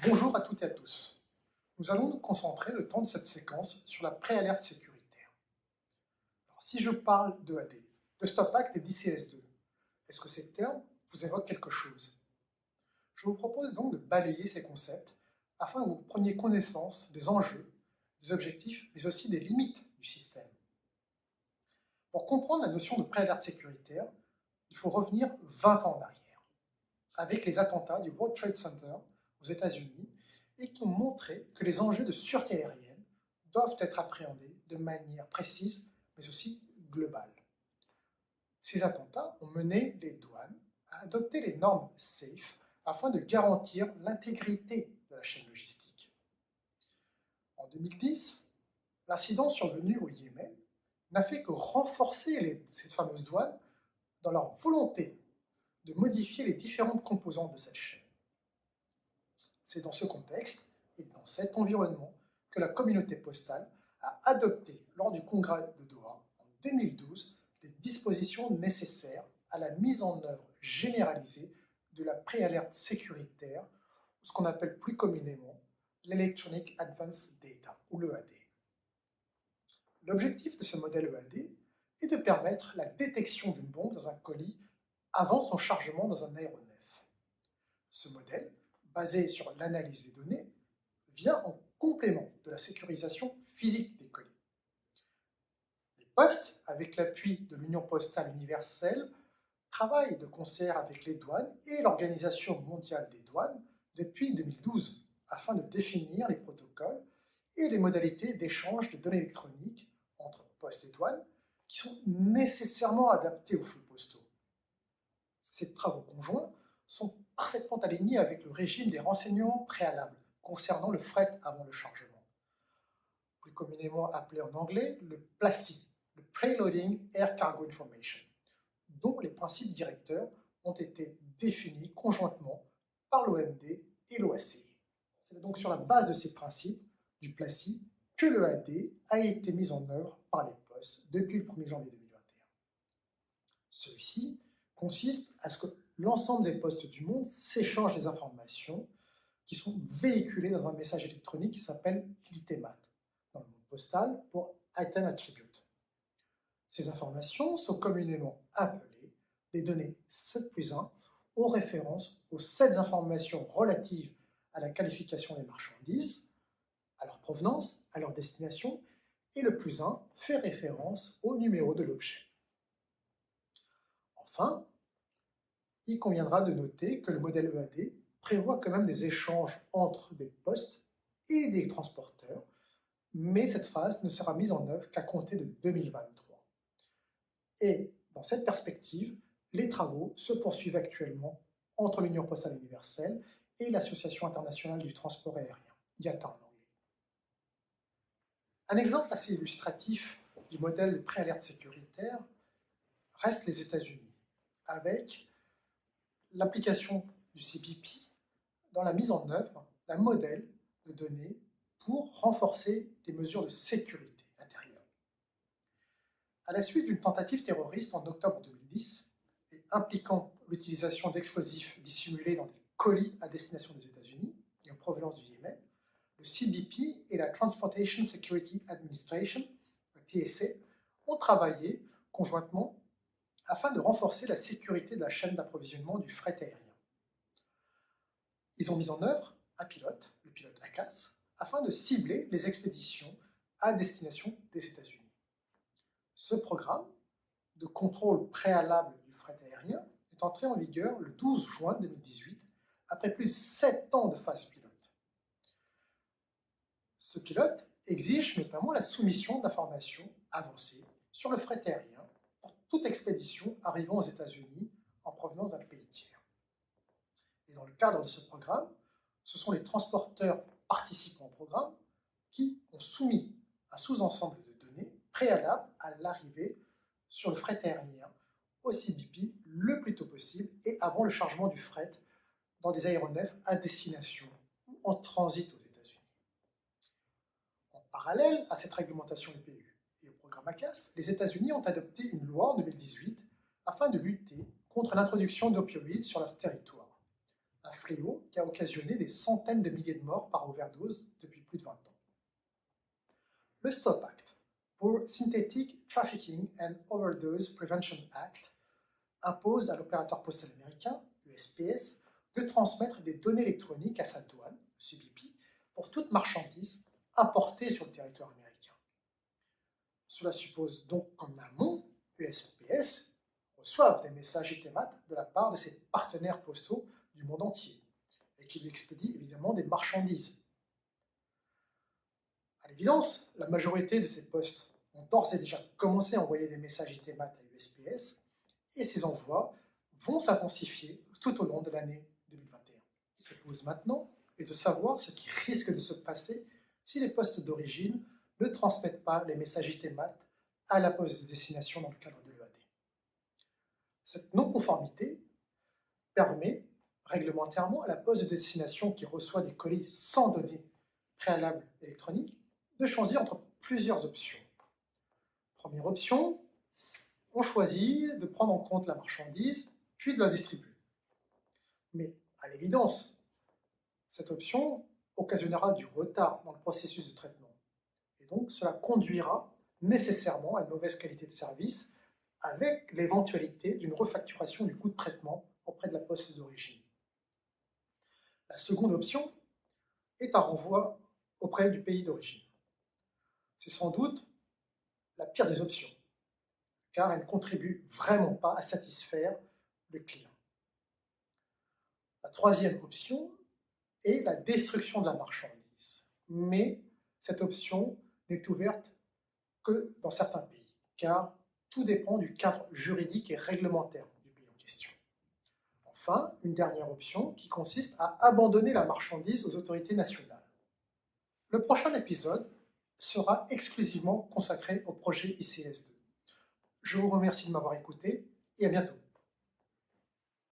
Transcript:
Bonjour à toutes et à tous. Nous allons nous concentrer le temps de cette séquence sur la préalerte sécuritaire. Alors, si je parle de AD, de Stop Act et d'ICS2, est-ce que ces termes vous évoquent quelque chose? Je vous propose donc de balayer ces concepts afin que vous preniez connaissance des enjeux, des objectifs, mais aussi des limites du système. Pour comprendre la notion de préalerte sécuritaire, il faut revenir 20 ans en arrière, avec les attentats du World Trade Center aux États-Unis et qui ont montré que les enjeux de sûreté aérienne doivent être appréhendés de manière précise, mais aussi globale. Ces attentats ont mené les douanes à adopter les normes SAFE afin de garantir l'intégrité de la chaîne logistique. En 2010, l'incident survenu au Yémen n'a fait que renforcer ces fameuses douanes dans leur volonté de modifier les différentes composantes de cette chaîne. C'est dans ce contexte et dans cet environnement que la communauté postale a adopté lors du congrès de Doha en 2012 les dispositions nécessaires à la mise en œuvre généralisée de la préalerte sécuritaire, ou ce qu'on appelle plus communément l'Electronic Advanced Data, ou l'EAD. L'objectif de ce modèle EAD est de permettre la détection d'une bombe dans un colis avant son chargement dans un aéronef. Ce modèle, basé sur l'analyse des données, vient en complément de la sécurisation physique des colis. Les postes, avec l'appui de l'Union postale universelle, travaillent de concert avec les douanes et l'Organisation mondiale des douanes depuis 2012 afin de définir les protocoles et les modalités d'échange de données électroniques entre postes et douanes qui sont nécessairement adaptés aux flux postaux. Ces travaux conjoints sont parfaitement alignés avec le régime des renseignements préalables concernant le fret avant le chargement, plus communément appelé en anglais le PLACI, le Preloading Air Cargo Information, dont les principes directeurs ont été définis conjointement par l'OMD et l'OACI. C'est donc sur la base de ces principes du PLACI que l'EAD a été mis en œuvre par les postes depuis le 1er janvier 2021. Celui-ci consiste à ce que l'ensemble des postes du monde s'échangent des informations qui sont véhiculées dans un message électronique qui s'appelle l'ITEMAT, dans le monde postal pour Item Attribute. Ces informations sont communément appelées les données 7 plus 1 aux références aux 7 informations relatives à la qualification des marchandises, à leur provenance, à leur destination, et le plus 1 fait référence au numéro de l'objet. Enfin, il conviendra de noter que le modèle EAD prévoit quand même des échanges entre des postes et des transporteurs, mais cette phase ne sera mise en œuvre qu'à compter de 2023. Et dans cette perspective, les travaux se poursuivent actuellement entre l'Union postale universelle et l'Association internationale du transport aérien, IATA en anglais. Un exemple assez illustratif du modèle de préalerte sécuritaire reste les États-Unis, avec l'application du CBP dans la mise en œuvre d'un modèle de données pour renforcer les mesures de sécurité intérieure. À la suite d'une tentative terroriste en octobre 2010 et impliquant l'utilisation d'explosifs dissimulés dans des colis à destination des États-Unis et en provenance du Yémen, le CBP et la Transportation Security Administration, la TSA, ont travaillé conjointement afin de renforcer la sécurité de la chaîne d'approvisionnement du fret aérien. Ils ont mis en œuvre un pilote, le pilote ACAS, afin de cibler les expéditions à destination des États-Unis. Ce programme de contrôle préalable du fret aérien est entré en vigueur le 12 juin 2018, après plus de 7 ans de phase pilote. Ce pilote exige notamment la soumission d'informations avancées sur le fret aérien pour toute expédition arrivant aux États-Unis en provenance d'un pays tiers. Et dans le cadre de ce programme, ce sont les transporteurs participants au programme qui ont soumis un sous-ensemble de données préalables à l'arrivée sur le fret aérien au CBP le plus tôt possible et avant le chargement du fret dans des aéronefs à destination ou en transit aux États-Unis. En parallèle à cette réglementation EPU et au programme ACAS, les États-Unis ont adopté une loi en 2018 afin de lutter contre l'introduction d'opioïdes sur leur territoire. un fléau qui a occasionné des centaines de milliers de morts par overdose depuis plus de 20 ans. Le STOP Act, pour Synthetic Trafficking and Overdose Prevention Act, impose à l'opérateur postal américain, USPS, de transmettre des données électroniques à sa douane, CBP, pour toute marchandise importée sur le territoire américain. Cela suppose donc qu'en amont, USPS reçoive des messages ITEMAT de la part de ses partenaires postaux du monde entier et qui lui expédient évidemment des marchandises. À l'évidence, la majorité de ces postes ont d'ores et déjà commencé à envoyer des messages ITEMAT à USPS et ces envois vont s'intensifier tout au long de l'année 2021. Ce qui se pose maintenant est de savoir ce qui risque de se passer si les postes d'origine ne transmettent pas les messages ITEMAT à la poste de destination dans le cadre de l'EAD. Cette non-conformité permet réglementairement à la poste de destination qui reçoit des colis sans données préalables électroniques de choisir entre plusieurs options. Première option, on choisit de prendre en compte la marchandise, puis de la distribuer. Mais à l'évidence, cette option occasionnera du retard dans le processus de traitement. Et donc, cela conduira nécessairement à une mauvaise qualité de service avec l'éventualité d'une refacturation du coût de traitement auprès de la poste d'origine. La seconde option est un renvoi auprès du pays d'origine. C'est sans doute la pire des options, car elle ne contribue vraiment pas à satisfaire le client. La troisième option est la destruction de la marchandise. Mais cette option n'est ouverte que dans certains pays, car tout dépend du cadre juridique et réglementaire du pays en question. Enfin, une dernière option qui consiste à abandonner la marchandise aux autorités nationales. Le prochain épisode sera exclusivement consacré au projet ICS2. Je vous remercie de m'avoir écouté et à bientôt.